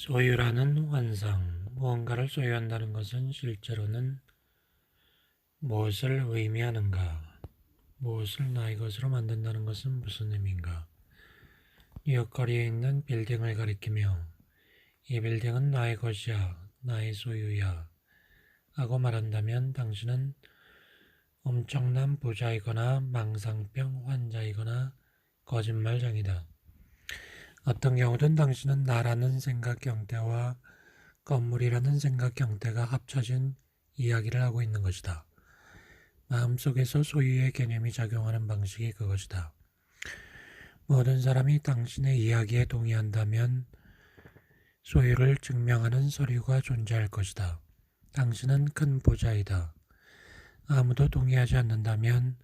소유라는 환상, 무언가를 소유한다는 것은 실제로는 무엇을 의미하는가? 무엇을 나의 것으로 만든다는 것은 무슨 의미인가? 뉴욕 거리에 있는 빌딩을 가리키며 이 빌딩은 나의 것이야, 나의 소유야 하고 말한다면 당신은 엄청난 부자이거나 망상병 환자이거나 거짓말쟁이다. 어떤 경우든 당신은 나라는 생각 형태와 건물이라는 생각 형태가 합쳐진 이야기를 하고 있는 것이다. 마음속에서 소유의 개념이 작용하는 방식이 그것이다. 모든 사람이 당신의 이야기에 동의한다면 소유를 증명하는 서류가 존재할 것이다. 당신은 큰 부자이다. 아무도 동의하지 않는다면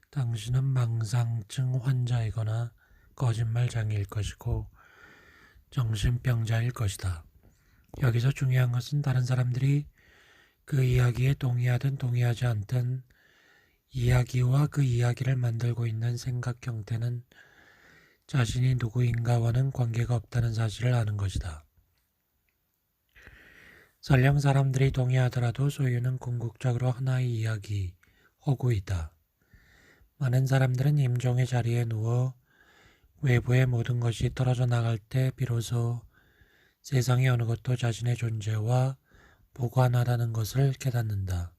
당신은 망상증 환자이거나 거짓말쟁이일 것이고 정신병자일 것이다. 여기서 중요한 것은 다른 사람들이 그 이야기에 동의하든 동의하지 않든 이야기와 그 이야기를 만들고 있는 생각 형태는 자신이 누구인가와는 관계가 없다는 사실을 아는 것이다. 설령 사람들이 동의하더라도 소유는 궁극적으로 하나의 이야기, 허구이다. 많은 사람들은 임종의 자리에 누워 외부의 모든 것이 떨어져 나갈 때 비로소 세상의 어느 것도 자신의 존재와 무관하다는 것을 깨닫는다.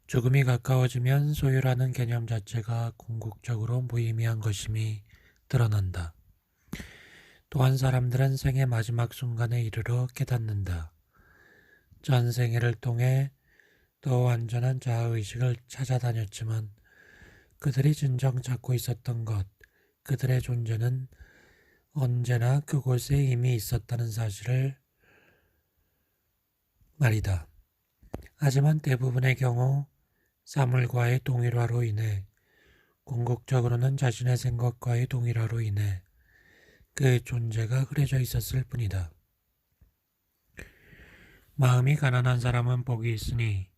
죽음이 가까워지면 소유라는 개념 자체가 궁극적으로 무의미한 것임이 드러난다. 또한 사람들은 생의 마지막 순간에 이르러 깨닫는다. 전 생애를 통해 더 완전한 자아의식을 찾아다녔지만 그들이 진정 찾고 있었던 것, 그들의 존재는 언제나 그곳에 이미 있었다는 사실을 말이다. 하지만 대부분의 경우 사물과의 동일화로 인해 궁극적으로는 자신의 생각과의 동일화로 인해 그 존재가 흐려져 있었을 뿐이다. 마음이 가난한 사람은 복이 있으니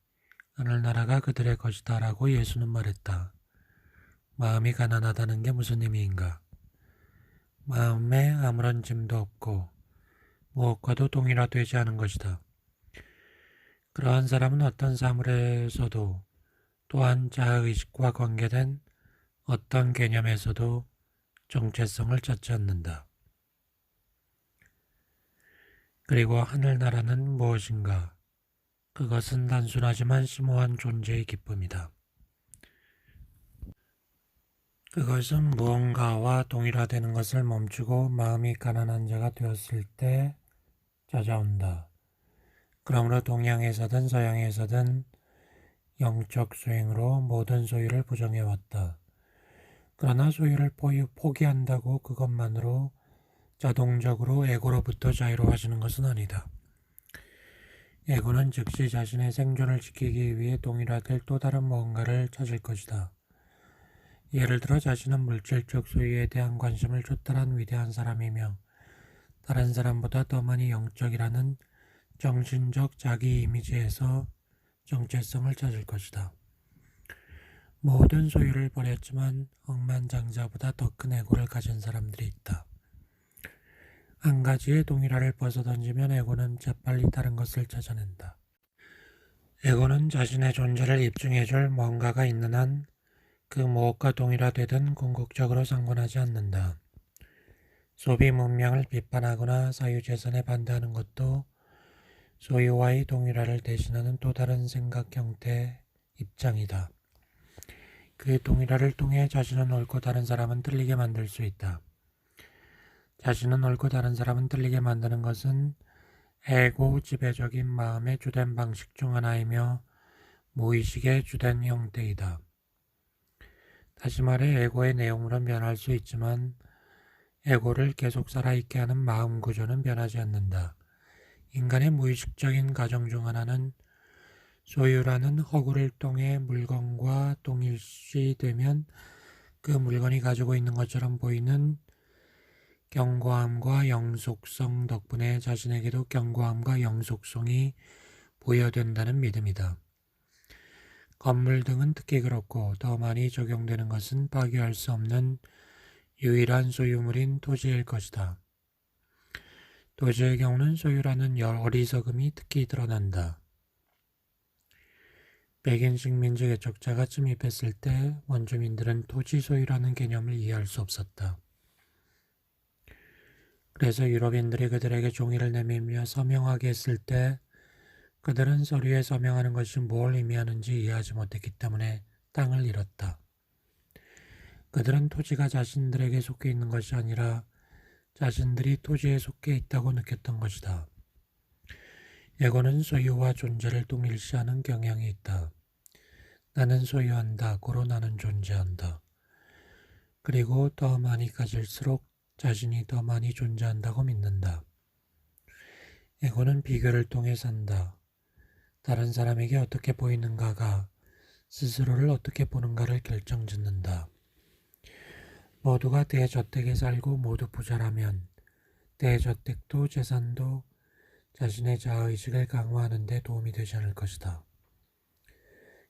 하늘나라가 그들의 것이다 라고 예수는 말했다. 마음이 가난하다는 게 무슨 의미인가? 마음에 아무런 짐도 없고 무엇과도 동일화되지 않은 것이다. 그러한 사람은 어떤 사물에서도 또한 자아의식과 관계된 어떤 개념에서도 정체성을 찾지 않는다. 그리고 하늘나라는 무엇인가? 그것은 단순하지만 심오한 존재의 기쁨이다. 그것은 무언가와 동일화되는 것을 멈추고 마음이 가난한 자가 되었을 때 찾아온다. 그러므로 동양에서든 서양에서든 영적 수행으로 모든 소유를 부정해왔다. 그러나 소유를 포기한다고 그것만으로 자동적으로 에고로부터 자유로워지는 것은 아니다. 에고는 즉시 자신의 생존을 지키기 위해 동일화될 또 다른 무언가를 찾을 것이다. 예를 들어 자신은 물질적 소유에 대한 관심을 초탈한 위대한 사람이며 다른 사람보다 더 많이 영적이라는 정신적 자기 이미지에서 정체성을 찾을 것이다. 모든 소유를 버렸지만 억만장자보다 더 큰 에고를 가진 사람들이 있다. 한 가지의 동일화를 벗어던지면 에고는 재빨리 다른 것을 찾아낸다. 에고는 자신의 존재를 입증해줄 뭔가가 있는 한 그 무엇과 동일화되든 궁극적으로 상관하지 않는다. 소비 문명을 비판하거나 사유재산에 반대하는 것도 소유와의 동일화를 대신하는 또 다른 생각 형태의 입장이다. 그 동일화를 통해 자신은 옳고 다른 사람은 틀리게 만들 수 있다. 자신은 옳고 다른 사람은 틀리게 만드는 것은 에고 지배적인 마음의 주된 방식 중 하나이며 무의식의 주된 형태이다. 다시 말해 에고의 내용으로는 변할 수 있지만 에고를 계속 살아있게 하는 마음 구조는 변하지 않는다. 인간의 무의식적인 가정 중 하나는 소유라는 허구를 통해 물건과 동일시되면 그 물건이 가지고 있는 것처럼 보이는 견고함과 영속성 덕분에 자신에게도 견고함과 영속성이 부여된다는 믿음이다. 건물 등은 특히 그렇고 더 많이 적용되는 것은 파괴할 수 없는 유일한 소유물인 토지일 것이다. 도지의 경우는 소유라는 어리석음이 특히 드러난다. 백인 식민지 개척자가 침입했을 때 원주민들은 토지 소유라는 개념을 이해할 수 없었다. 그래서 유럽인들이 그들에게 종이를 내밀며 서명하게 했을 때 그들은 서류에 서명하는 것이 뭘 의미하는지 이해하지 못했기 때문에 땅을 잃었다. 그들은 토지가 자신들에게 속해 있는 것이 아니라 자신들이 토지에 속해 있다고 느꼈던 것이다. 에고는 소유와 존재를 동일시하는 경향이 있다. 나는 소유한다, 고로 나는 존재한다. 그리고 더 많이 가질수록 자신이 더 많이 존재한다고 믿는다. 에고는 비교를 통해 산다. 다른 사람에게 어떻게 보이는가가 스스로를 어떻게 보는가를 결정짓는다. 모두가 대저택에 살고 모두 부자라면 대저택도 재산도 자신의 자아의식을 강화하는 데 도움이 되지 않을 것이다.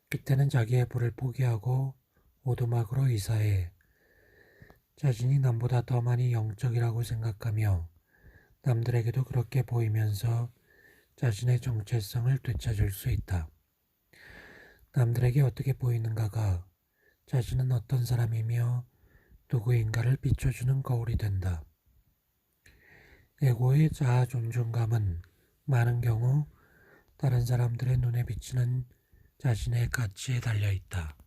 그때는 자기의 부를 포기하고 오두막으로 이사해 자신이 남보다 더 많이 영적이라고 생각하며 남들에게도 그렇게 보이면서 자신의 정체성을 되찾을 수 있다. 남들에게 어떻게 보이는가가 자신은 어떤 사람이며 누구인가를 비춰주는 거울이 된다. 에고의 자아 존중감은 많은 경우 다른 사람들의 눈에 비치는 자신의 가치에 달려있다.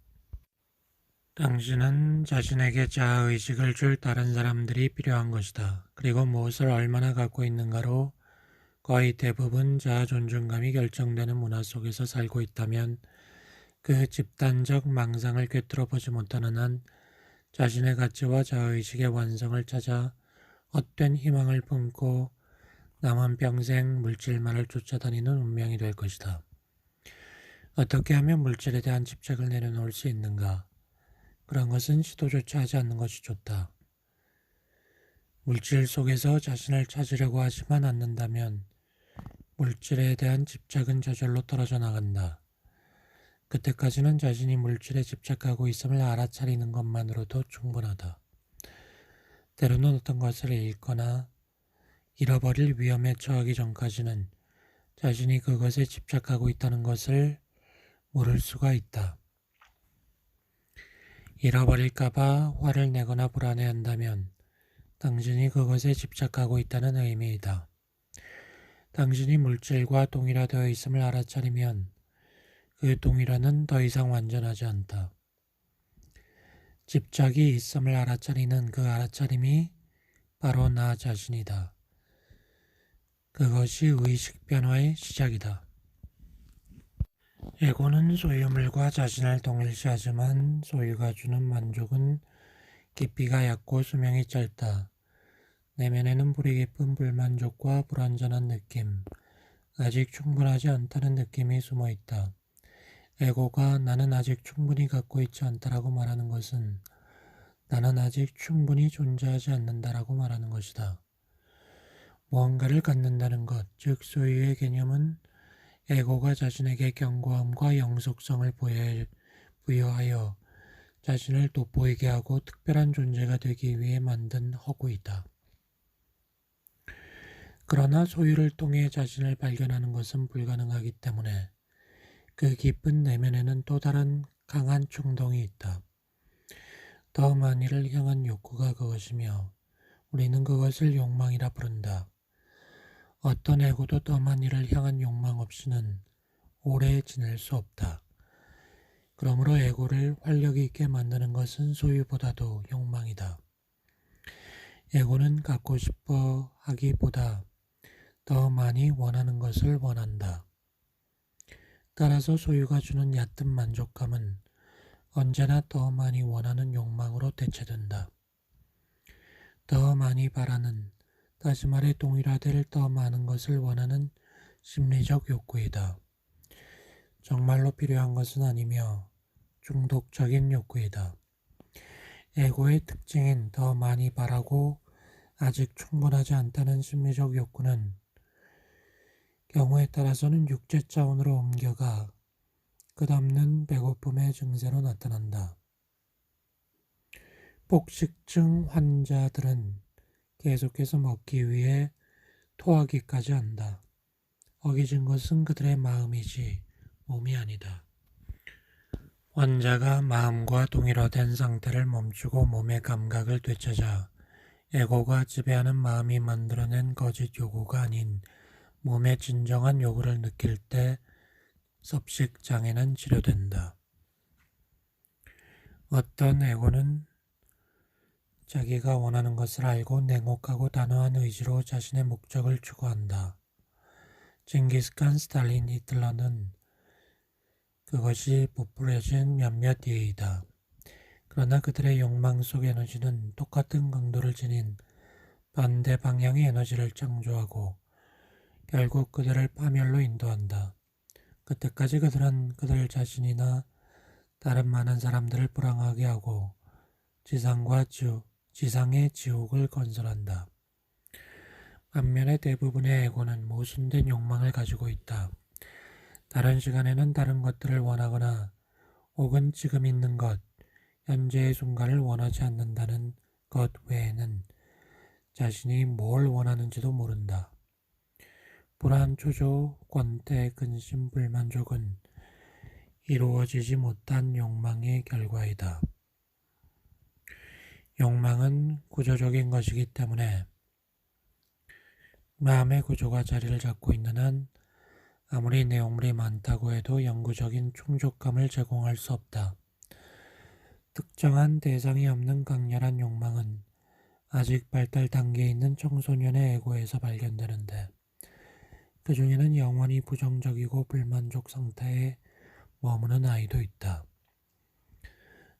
당신은 자신에게 자아의식을 줄 다른 사람들이 필요한 것이다. 그리고 무엇을 얼마나 갖고 있는가로 거의 대부분 자아 존중감이 결정되는 문화 속에서 살고 있다면 그 집단적 망상을 꿰뚫어 보지 못하는 한 자신의 가치와 자아의식의 완성을 찾아 헛된 희망을 품고 남은 평생 물질만을 쫓아다니는 운명이 될 것이다. 어떻게 하면 물질에 대한 집착을 내려놓을 수 있는가? 그런 것은 시도조차 하지 않는 것이 좋다. 물질 속에서 자신을 찾으려고 하지만 않는다면 물질에 대한 집착은 저절로 떨어져 나간다. 그때까지는 자신이 물질에 집착하고 있음을 알아차리는 것만으로도 충분하다. 때로는 어떤 것을 잃거나 잃어버릴 위험에 처하기 전까지는 자신이 그것에 집착하고 있다는 것을 모를 수가 있다. 잃어버릴까봐 화를 내거나 불안해한다면 당신이 그것에 집착하고 있다는 의미이다. 당신이 물질과 동일화되어 있음을 알아차리면 그 동일화는 더 이상 완전하지 않다. 집착이 있음을 알아차리는 그 알아차림이 바로 나 자신이다. 그것이 의식 변화의 시작이다. 에고는 소유물과 자신을 동일시하지만 소유가 주는 만족은 깊이가 얕고 수명이 짧다. 내면에는 불이 깊은 불만족과 불완전한 느낌, 아직 충분하지 않다는 느낌이 숨어 있다. 에고가 나는 아직 충분히 갖고 있지 않다라고 말하는 것은 나는 아직 충분히 존재하지 않는다라고 말하는 것이다. 무언가를 갖는다는 것, 즉 소유의 개념은 에고가 자신에게 견고함과 영속성을 부여하여 자신을 돋보이게 하고 특별한 존재가 되기 위해 만든 허구이다. 그러나 소유를 통해 자신을 발견하는 것은 불가능하기 때문에 그 깊은 내면에는 또 다른 강한 충동이 있다. 더 많이를 향한 욕구가 그것이며 우리는 그것을 욕망이라 부른다. 어떤 에고도 더 많이를 향한 욕망 없이는 오래 지낼 수 없다. 그러므로 에고를 활력 있게 만드는 것은 소유보다도 욕망이다. 에고는 갖고 싶어 하기보다 더 많이 원하는 것을 원한다. 따라서 소유가 주는 얕은 만족감은 언제나 더 많이 원하는 욕망으로 대체된다. 더 많이 바라는, 다시 말해 동일화될 더 많은 것을 원하는 심리적 욕구이다. 정말로 필요한 것은 아니며 중독적인 욕구이다. 에고의 특징인 더 많이 바라고 아직 충분하지 않다는 심리적 욕구는 경우에 따라서는 육체 차원으로 옮겨가 끝없는 배고픔의 증세로 나타난다. 폭식증 환자들은 계속해서 먹기 위해 토하기까지 한다. 어기진 것은 그들의 마음이지 몸이 아니다. 환자가 마음과 동일화된 상태를 멈추고 몸의 감각을 되찾아 에고가 지배하는 마음이 만들어낸 거짓 요구가 아닌 몸의 진정한 요구를 느낄 때 섭식 장애는 치료된다. 어떤 에고는 자기가 원하는 것을 알고 냉혹하고 단호한 의지로 자신의 목적을 추구한다. 징기스칸, 스탈린, 히틀러는 그것이 부풀려진 몇몇 예이다. 그러나 그들의 욕망 속 에너지는 똑같은 강도를 지닌 반대 방향의 에너지를 창조하고 결국 그들을 파멸로 인도한다. 그때까지 그들은 그들 자신이나 다른 많은 사람들을 불행하게 하고 지상의 지옥을 건설한다. 반면에 대부분의 에고는 모순된 욕망을 가지고 있다. 다른 시간에는 다른 것들을 원하거나 혹은 지금 있는 것, 현재의 순간을 원하지 않는다는 것 외에는 자신이 뭘 원하는지도 모른다. 불안, 초조, 권태, 근심, 불만족은 이루어지지 못한 욕망의 결과이다. 욕망은 구조적인 것이기 때문에 마음의 구조가 자리를 잡고 있는 한 아무리 내용물이 많다고 해도 영구적인 충족감을 제공할 수 없다. 특정한 대상이 없는 강렬한 욕망은 아직 발달 단계에 있는 청소년의 에고에서 발견되는데 그 중에는 영원히 부정적이고 불만족 상태에 머무는 아이도 있다.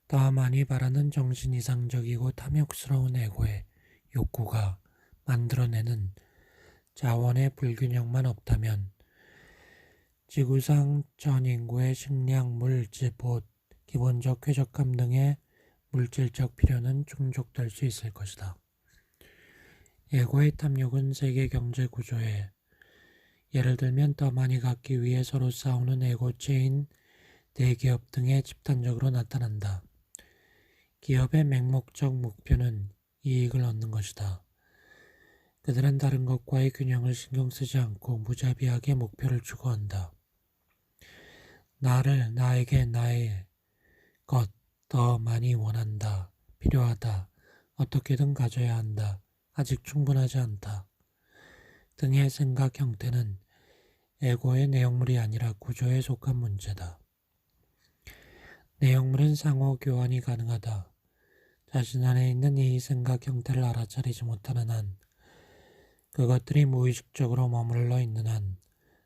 더 많이 바라는 정신 이상적이고 탐욕스러운 에고의 욕구가 만들어내는 자원의 불균형만 없다면 지구상 전 인구의 식량, 물, 집, 옷, 기본적 쾌적감 등의 물질적 필요는 충족될 수 있을 것이다. 에고의 탐욕은 세계 경제 구조에 예를 들면 더 많이 갖기 위해 서로 싸우는 에고체인, 대기업 등에 집단적으로 나타난다. 기업의 맹목적 목표는 이익을 얻는 것이다. 그들은 다른 것과의 균형을 신경 쓰지 않고 무자비하게 목표를 추구한다. 나에게 나의 것 더 많이 원한다. 필요하다. 어떻게든 가져야 한다. 아직 충분하지 않다. 등의 생각 형태는 에고의 내용물이 아니라 구조에 속한 문제다. 내용물은 상호 교환이 가능하다. 자신 안에 있는 이 생각 형태를 알아차리지 못하는 한, 그것들이 무의식적으로 머물러 있는 한,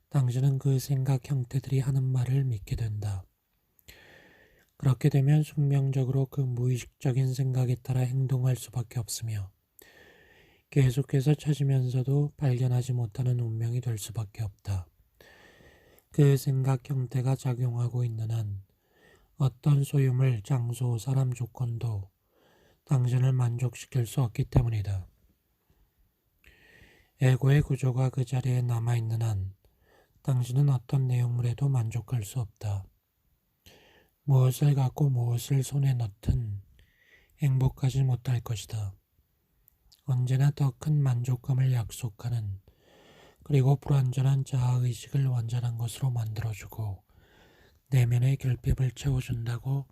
당신은 그 생각 형태들이 하는 말을 믿게 된다. 그렇게 되면 숙명적으로 그 무의식적인 생각에 따라 행동할 수밖에 없으며 계속해서 찾으면서도 발견하지 못하는 운명이 될 수밖에 없다. 그 생각 형태가 작용하고 있는 한 어떤 소유물, 장소, 사람 조건도 당신을 만족시킬 수 없기 때문이다. 에고의 구조가 그 자리에 남아있는 한 당신은 어떤 내용물에도 만족할 수 없다. 무엇을 갖고 무엇을 손에 넣든 행복하지 못할 것이다. 언제나 더 큰 만족감을 약속하는 그리고 불완전한 자아의식을 완전한 것으로 만들어주고 내면의 결핍을 채워준다고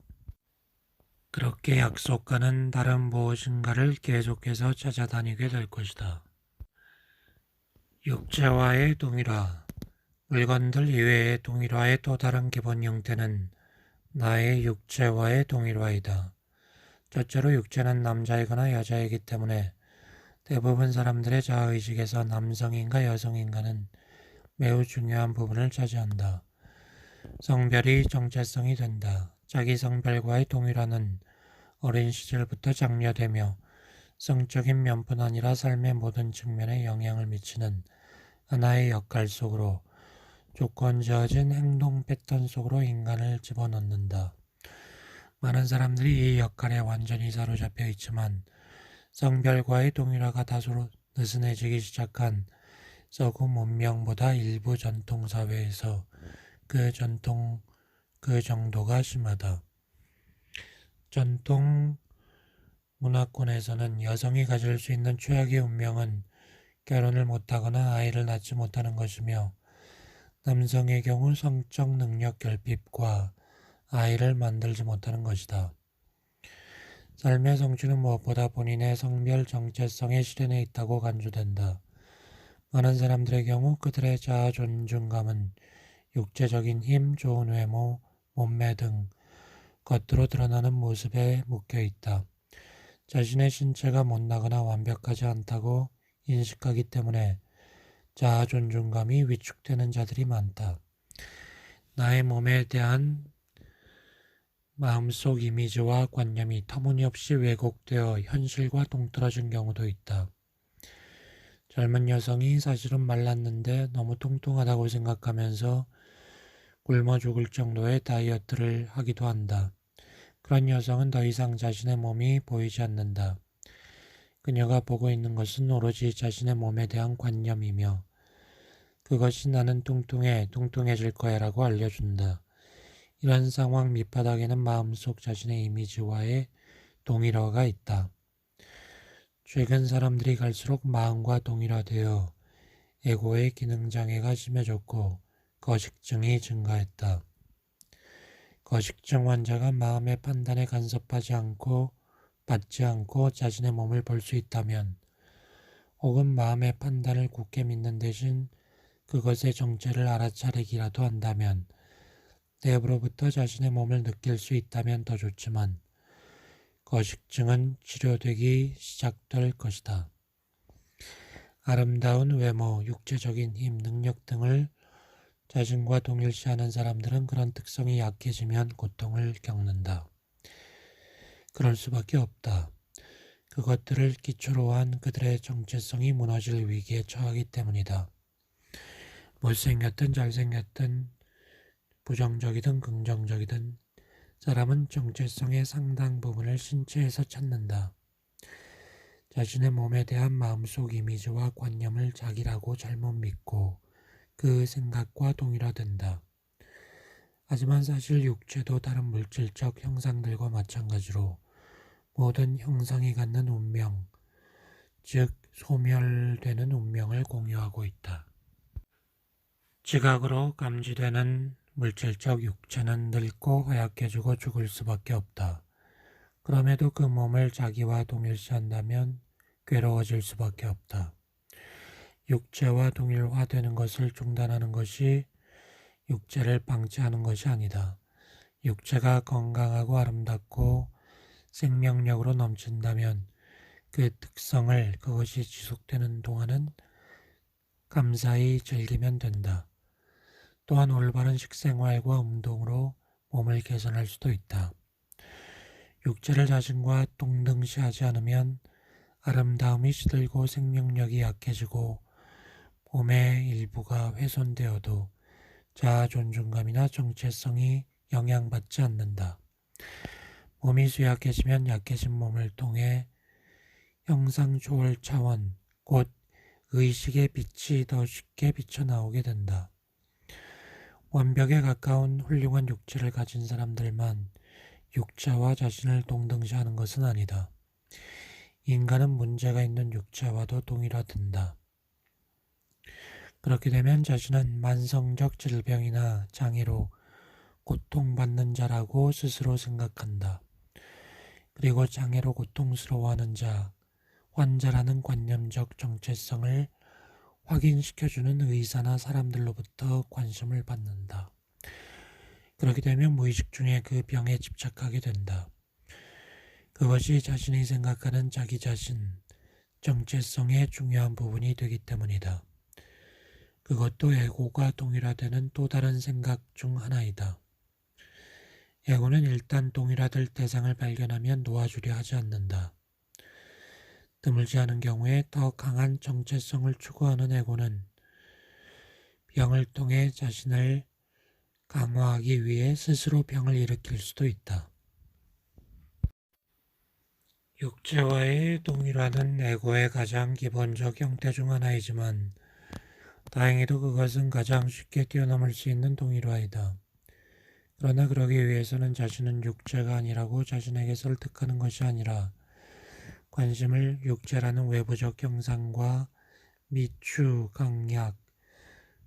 그렇게 약속하는 다른 무엇인가를 계속해서 찾아다니게 될 것이다. 육체와의 동일화, 물건들 이외의 동일화의 또 다른 기본 형태는 나의 육체와의 동일화이다. 첫째로 육체는 남자이거나 여자이기 때문에 대부분 사람들의 자아의식에서 남성인가 여성인가는 매우 중요한 부분을 차지한다. 성별이 정체성이 된다. 자기 성별과의 동일화는 어린 시절부터 장려되며 성적인 면뿐 아니라 삶의 모든 측면에 영향을 미치는 하나의 역할 속으로 조건 지어진 행동 패턴 속으로 인간을 집어넣는다. 많은 사람들이 이 역할에 완전히 사로잡혀 있지만 성별과의 동일화가 다소 느슨해지기 시작한 서구 문명보다 일부 전통 사회에서 그 정도가 심하다. 전통 문화권에서는 여성이 가질 수 있는 최악의 운명은 결혼을 못하거나 아이를 낳지 못하는 것이며 남성의 경우 성적 능력 결핍과 아이를 만들지 못하는 것이다. 삶의 성취는 무엇보다 본인의 성별 정체성의 실현에 있다고 간주된다. 많은 사람들의 경우 그들의 자아 존중감은 육체적인 힘, 좋은 외모, 몸매 등 겉으로 드러나는 모습에 묶여 있다. 자신의 신체가 못나거나 완벽하지 않다고 인식하기 때문에 자아 존중감이 위축되는 자들이 많다. 나의 몸에 대한 마음속 이미지와 관념이 터무니없이 왜곡되어 현실과 동떨어진 경우도 있다. 젊은 여성이 사실은 말랐는데 너무 뚱뚱하다고 생각하면서 굶어 죽을 정도의 다이어트를 하기도 한다. 그런 여성은 더 이상 자신의 몸이 보이지 않는다. 그녀가 보고 있는 것은 오로지 자신의 몸에 대한 관념이며 그것이 나는 뚱뚱해질 거야 라고 알려준다. 이런 상황 밑바닥에는 마음속 자신의 이미지와의 동일화가 있다. 최근 사람들이 갈수록 마음과 동일화되어 에고의 기능장애가 심해졌고 거식증이 증가했다. 거식증 환자가 마음의 판단에 간섭하지 않고 받지 않고 자신의 몸을 볼 수 있다면 혹은 마음의 판단을 굳게 믿는 대신 그것의 정체를 알아차리기라도 한다면 내부로부터 자신의 몸을 느낄 수 있다면 더 좋지만 거식증은 치료되기 시작될 것이다. 아름다운 외모, 육체적인 힘, 능력 등을 자신과 동일시하는 사람들은 그런 특성이 약해지면 고통을 겪는다. 그럴 수밖에 없다. 그것들을 기초로 한 그들의 정체성이 무너질 위기에 처하기 때문이다. 못생겼든 잘생겼든 부정적이든 긍정적이든 사람은 정체성의 상당 부분을 신체에서 찾는다. 자신의 몸에 대한 마음속 이미지와 관념을 자기라고 잘못 믿고 그 생각과 동일화된다. 하지만 사실 육체도 다른 물질적 형상들과 마찬가지로 모든 형상이 갖는 운명, 즉 소멸되는 운명을 공유하고 있다. 지각으로 감지되는 물질적 육체는 늙고 허약해지고 죽을 수밖에 없다. 그럼에도 그 몸을 자기와 동일시한다면 괴로워질 수밖에 없다. 육체와 동일화되는 것을 중단하는 것이 육체를 방치하는 것이 아니다. 육체가 건강하고 아름답고 생명력으로 넘친다면 그 특성을 그것이 지속되는 동안은 감사히 즐기면 된다. 또한 올바른 식생활과 운동으로 몸을 개선할 수도 있다. 육체를 자신과 동등시하지 않으면 아름다움이 시들고 생명력이 약해지고 몸의 일부가 훼손되어도 자아 존중감이나 정체성이 영향받지 않는다. 몸이 쇠약해지면 약해진 몸을 통해 형상 초월 차원, 곧 의식의 빛이 더 쉽게 비쳐나오게 된다. 완벽에 가까운 훌륭한 육체를 가진 사람들만 육체와 자신을 동등시하는 것은 아니다. 인간은 문제가 있는 육체와도 동일화된다. 그렇게 되면 자신은 만성적 질병이나 장애로 고통받는 자라고 스스로 생각한다. 그리고 장애로 고통스러워하는 자, 환자라는 관념적 정체성을 확인시켜주는 의사나 사람들로부터 관심을 받는다. 그렇게 되면 무의식 중에 그 병에 집착하게 된다. 그것이 자신이 생각하는 자기 자신, 정체성의 중요한 부분이 되기 때문이다. 그것도 에고가 동일화되는 또 다른 생각 중 하나이다. 에고는 일단 동일화될 대상을 발견하면 놓아주려 하지 않는다. 드물지 않은 경우에 더 강한 정체성을 추구하는 에고는 병을 통해 자신을 강화하기 위해 스스로 병을 일으킬 수도 있다. 육체와의 동일화는 에고의 가장 기본적 형태 중 하나이지만 다행히도 그것은 가장 쉽게 뛰어넘을 수 있는 동일화이다. 그러나 그러기 위해서는 자신은 육체가 아니라고 자신에게 설득하는 것이 아니라 관심을 육체라는 외부적 형상과 미추, 강약,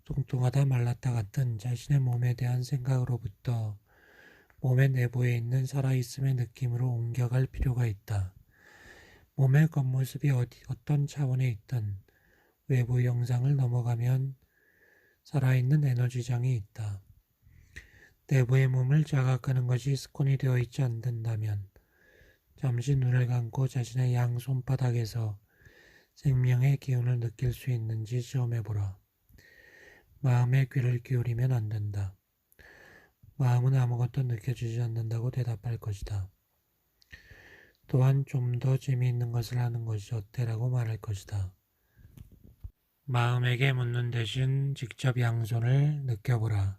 뚱뚱하다 말랐다 같은 자신의 몸에 대한 생각으로부터 몸의 내부에 있는 살아있음의 느낌으로 옮겨갈 필요가 있다. 몸의 겉모습이 어떤 차원에 있든 외부 영상을 넘어가면 살아있는 에너지장이 있다. 내부의 몸을 자각하는 것이 습관이 되어 있지 않는다면 잠시 눈을 감고 자신의 양 손바닥에서 생명의 기운을 느낄 수 있는지 시험해보라. 마음의 귀를 기울이면 안 된다. 마음은 아무것도 느껴지지 않는다고 대답할 것이다. 또한 좀 더 재미있는 것을 하는 것이 어때라고 말할 것이다. 마음에게 묻는 대신 직접 양손을 느껴보라.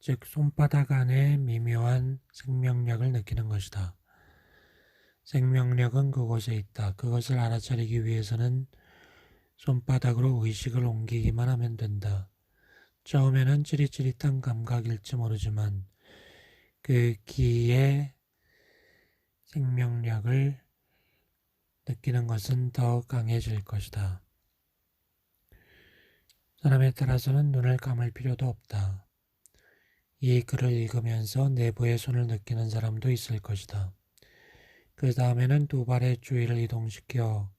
즉 손바닥 안에 미묘한 생명력을 느끼는 것이다. 생명력은 그곳에 있다. 그것을 알아차리기 위해서는 손바닥으로 의식을 옮기기만 하면 된다. 처음에는 찌릿찌릿한 감각일지 모르지만 그 기의 생명력을 느끼는 것은 더 강해질 것이다. 사람에 따라서는 눈을 감을 필요도 없다. 이 글을 읽으면서 내부의 손을 느끼는 사람도 있을 것이다. 그 다음에는 두 발의 주의를 이동시켜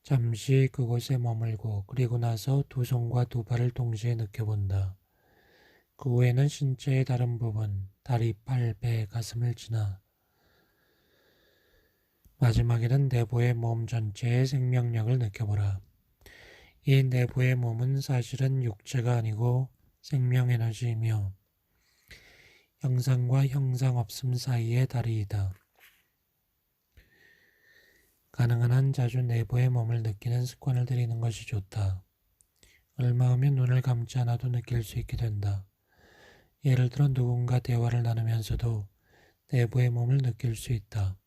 잠시 그곳에 머물고 그리고 나서 두 손과 두 발을 동시에 느껴본다. 그 후에는 신체의 다른 부분, 다리, 팔, 배, 가슴을 지나 마지막에는 내부의 몸 전체의 생명력을 느껴보라. 이 내부의 몸은 사실은 육체가 아니고 생명에너지이며 형상과 형상 없음 사이의 다리이다. 가능한 한 자주 내부의 몸을 느끼는 습관을 들이는 것이 좋다. 얼마 후면 눈을 감지 않아도 느낄 수 있게 된다. 예를 들어 누군가 대화를 나누면서도 내부의 몸을 느낄 수 있다.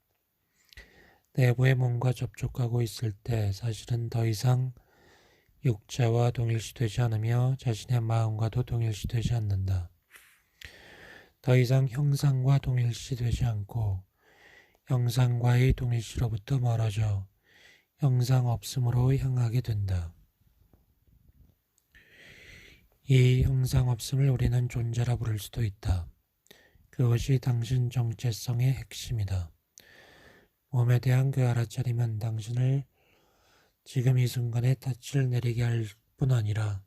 내부의 몸과 접촉하고 있을 때 사실은 더 이상 육체와 동일시되지 않으며 자신의 마음과도 동일시되지 않는다. 더 이상 형상과 동일시되지 않고 형상과의 동일시로부터 멀어져 형상 없음으로 향하게 된다. 이 형상 없음을 우리는 존재라 부를 수도 있다. 그것이 당신 정체성의 핵심이다. 몸에 대한 그 알아차림은 당신을 지금 이 순간에 닻을 내리게 할 뿐 아니라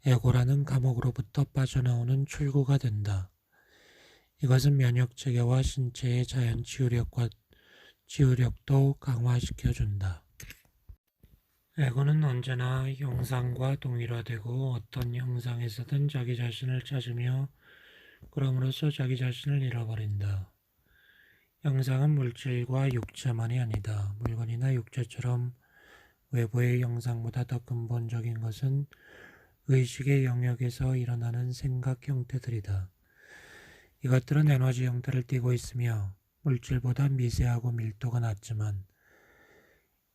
에고라는 감옥으로부터 빠져나오는 출구가 된다. 이것은 면역 체계와 신체의 자연 치유력도 강화시켜준다. 에고는 언제나 형상과 동일화되고 어떤 형상에서든 자기 자신을 찾으며 그럼으로써 자기 자신을 잃어버린다. 형상은 물질과 육체만이 아니다. 물건이나 육체처럼 외부의 형상보다 더 근본적인 것은 의식의 영역에서 일어나는 생각 형태들이다. 이것들은 에너지 형태를 띠고 있으며 물질보다 미세하고 밀도가 낮지만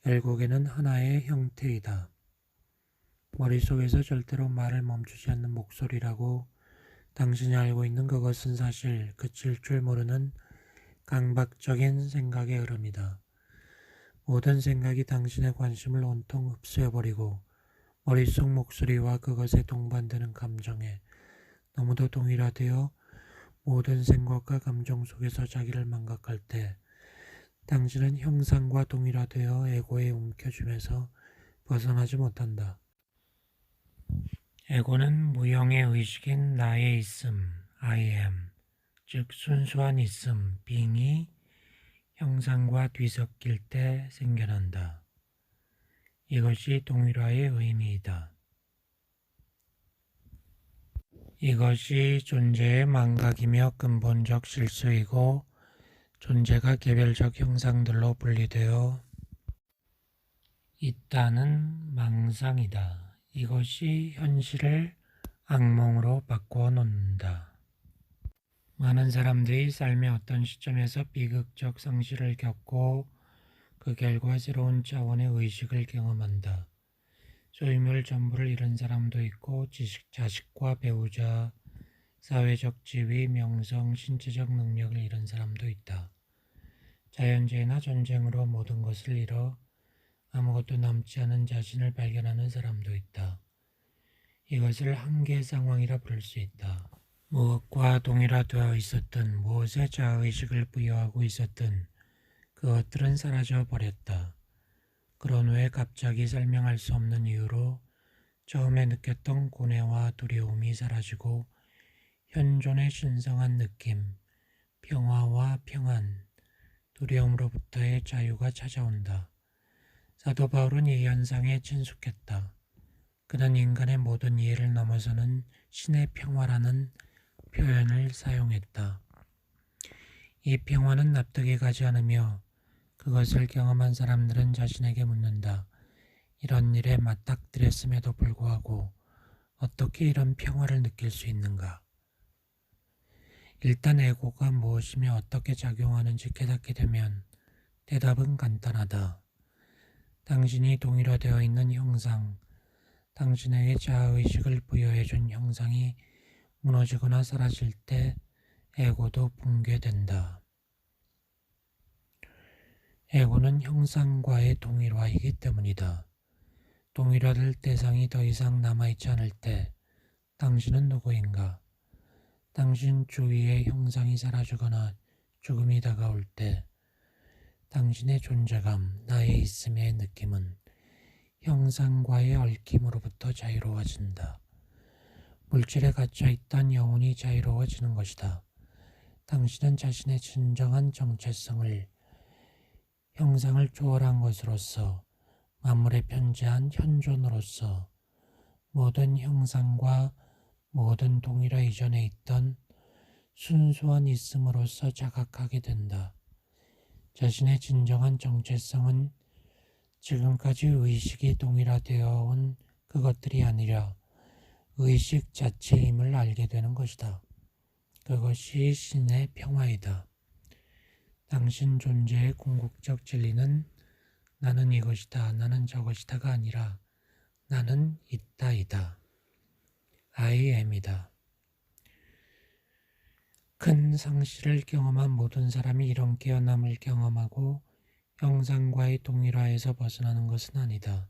결국에는 하나의 형태이다. 머릿속에서 절대로 말을 멈추지 않는 목소리라고 당신이 알고 있는 그것은 사실 그칠 줄 모르는 강박적인 생각의 흐름이다. 모든 생각이 당신의 관심을 온통 흡수해버리고 머릿속 목소리와 그것에 동반되는 감정에 너무도 동일화되어 모든 생각과 감정 속에서 자기를 망각할 때 당신은 형상과 동일화되어 에고에 움켜쥐면서 벗어나지 못한다. 에고는 무형의 의식인 나의 있음, I am, 즉 순수한 있음, being이 형상과 뒤섞일 때 생겨난다. 이것이 동일화의 의미이다. 이것이 존재의 망각이며 근본적 실수이고 존재가 개별적 형상들로 분리되어 있다는 망상이다. 이것이 현실을 악몽으로 바꾸어 놓는다. 많은 사람들이 삶의 어떤 시점에서 비극적 상실을 겪고 그 결과 새로운 차원의 의식을 경험한다. 소유물 전부를 잃은 사람도 있고 자식과 배우자, 사회적 지위, 명성, 신체적 능력을 잃은 사람도 있다. 자연재해나 전쟁으로 모든 것을 잃어 아무것도 남지 않은 자신을 발견하는 사람도 있다. 이것을 한계 상황이라 부를 수 있다. 무엇과 동일화되어 있었든 무엇에 자아의식을 부여하고 있었든 그것들은 사라져 버렸다. 그런 후에 갑자기 설명할 수 없는 이유로 처음에 느꼈던 고뇌와 두려움이 사라지고 현존의 신성한 느낌, 평화와 평안, 두려움으로부터의 자유가 찾아온다. 사도 바울은 이 현상에 친숙했다. 그는 인간의 모든 이해를 넘어서는 신의 평화라는 표현을 사용했다. 이 평화는 납득이 가지 않으며 그것을 경험한 사람들은 자신에게 묻는다. 이런 일에 맞닥뜨렸음에도 불구하고 어떻게 이런 평화를 느낄 수 있는가? 일단 에고가 무엇이며 어떻게 작용하는지 깨닫게 되면 대답은 간단하다. 당신이 동일화되어 있는 형상, 당신에게 자아의식을 부여해준 형상이 무너지거나 사라질 때 에고도 붕괴된다. 에고는 형상과의 동일화이기 때문이다. 동일화될 대상이 더 이상 남아있지 않을 때 당신은 누구인가? 당신 주위의 형상이 사라지거나 죽음이 다가올 때 당신의 존재감, 나의 있음의 느낌은 형상과의 얽힘으로부터 자유로워진다. 물질에 갇혀있던 영혼이 자유로워지는 것이다. 당신은 자신의 진정한 정체성을 형상을 초월한 것으로서 만물에 편재한 현존으로서 모든 형상과 모든 동일화 이전에 있던 순수한 있음으로서 자각하게 된다. 자신의 진정한 정체성은 지금까지 의식이 동일화되어 온 그것들이 아니라 의식 자체임을 알게 되는 것이다. 그것이 신의 평화이다. 당신 존재의 궁극적 진리는 나는 이것이다, 나는 저것이다가 아니라 나는 있다이다. I am이다. 큰 상실을 경험한 모든 사람이 이런 깨어남을 경험하고 형상과의 동일화에서 벗어나는 것은 아니다.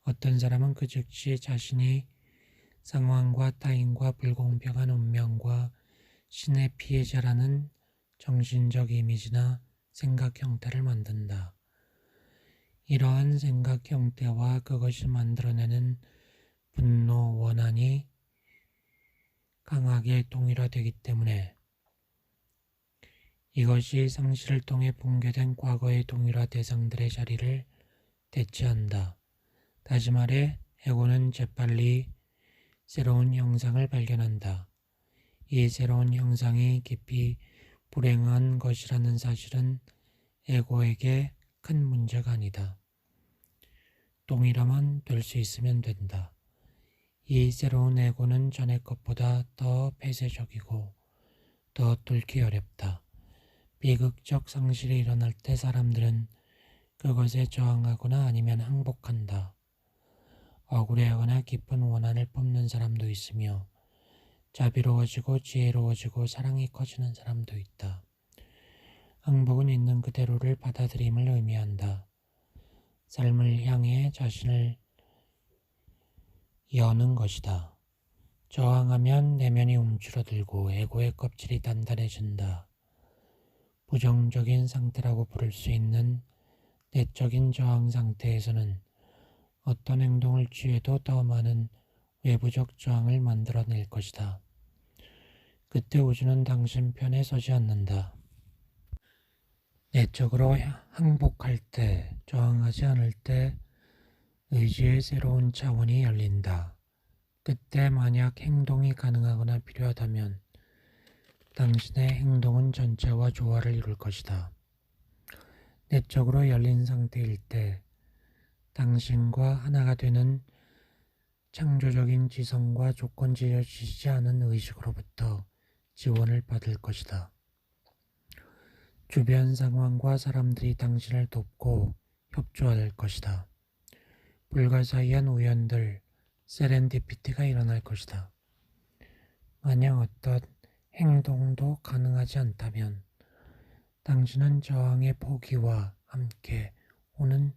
어떤 사람은 그 즉시 자신이 상황과 타인과 불공평한 운명과 신의 피해자라는 정신적 이미지나 생각 형태를 만든다. 이러한 생각 형태와 그것이 만들어내는 분노, 원한이 강하게 동일화되기 때문에 이것이 상실을 통해 붕괴된 과거의 동일화 대상들의 자리를 대체한다. 다시 말해 에고는 재빨리 새로운 형상을 발견한다. 이 새로운 형상이 깊이 불행한 것이라는 사실은 에고에게 큰 문제가 아니다. 동일하만 될 수 있으면 된다. 이 새로운 에고는 전의 것보다 더 폐쇄적이고 더 뚫기 어렵다. 비극적 상실이 일어날 때 사람들은 그것에 저항하거나 아니면 항복한다. 억울해하거나 깊은 원한을 뿜는 사람도 있으며 자비로워지고 지혜로워지고 사랑이 커지는 사람도 있다. 항복은 있는 그대로를 받아들임을 의미한다. 삶을 향해 자신을 여는 것이다. 저항하면 내면이 움츠러들고 에고의 껍질이 단단해진다. 부정적인 상태라고 부를 수 있는 내적인 저항 상태에서는 어떤 행동을 취해도 더 많은 외부적 저항을 만들어낼 것이다. 그때 우주는 당신 편에 서지 않는다. 내적으로 항복할 때, 저항하지 않을 때 의지의 새로운 차원이 열린다. 그때 만약 행동이 가능하거나 필요하다면 당신의 행동은 전체와 조화를 이룰 것이다. 내적으로 열린 상태일 때 당신과 하나가 되는 창조적인 지성과 조건지어지지 않은 의식으로부터 지원을 받을 것이다. 주변 상황과 사람들이 당신을 돕고 협조할 것이다. 불가사의한 우연들, 세렌디피티가 일어날 것이다. 만약 어떤 행동도 가능하지 않다면 당신은 저항의 포기와 함께 오는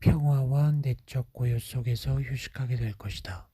평화와 내적 고요 속에서 휴식하게 될 것이다.